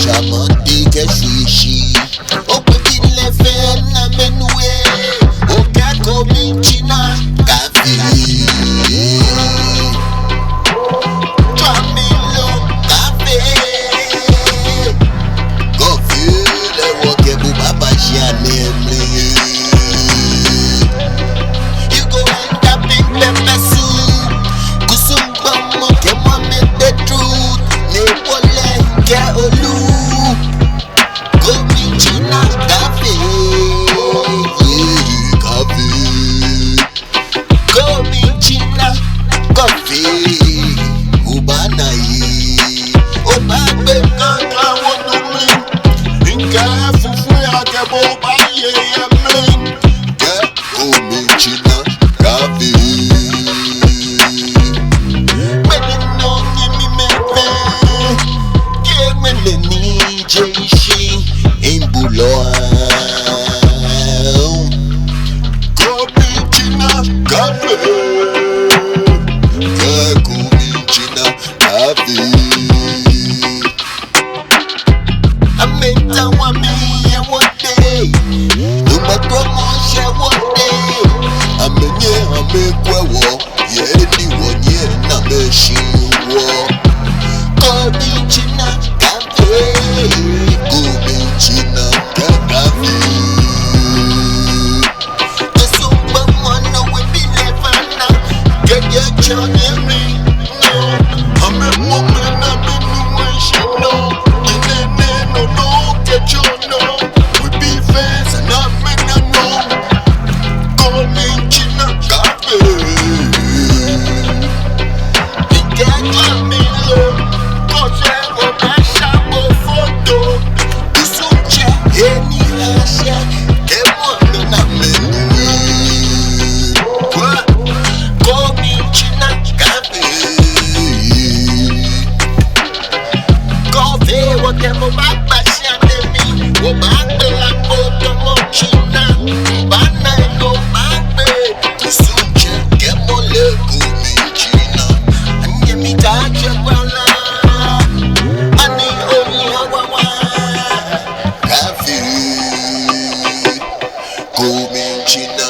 Chamande que sushi. Open le fait na menoué. Oka komi china café. Tramilo café. Coffee le woke bu baba janemli. You go end up in pepper soup. Kusum gbomo ke mo make the truth. Ne pole ke olu. Komi china café. Café. Komi china coffee. Ubana yi. Obagbe kankan wonumi. Inka fufu ya ke bo ba ye yemin. Ke komi china café. Mene no kimi mepe. Ke mene ni jeishi. Imbuloa. Komi china café. Ke komi china café. Amenta wa mi e one day. Uma gbomo she one day. Amenye amekwewo. Ye ni wonye na meshi wo. Komi china café. Komi china café. Kusum gbomo no we be never now. Get your journey ring. No, I'm a woman. I'm a woman. She know. No, get your no. We be fans and I'm in a no. Calling China Cafe. You can't me low. Cause I want a shampoo photo. You so check any Russia. Get one on a menu. What? Call me China Cafe. Coffee, whatever my passion me. Go back to la photo mo China. Bana go back be. Kusum get more Komi China. And give me touch your brother. And the only wawa. Coffee. Komi China.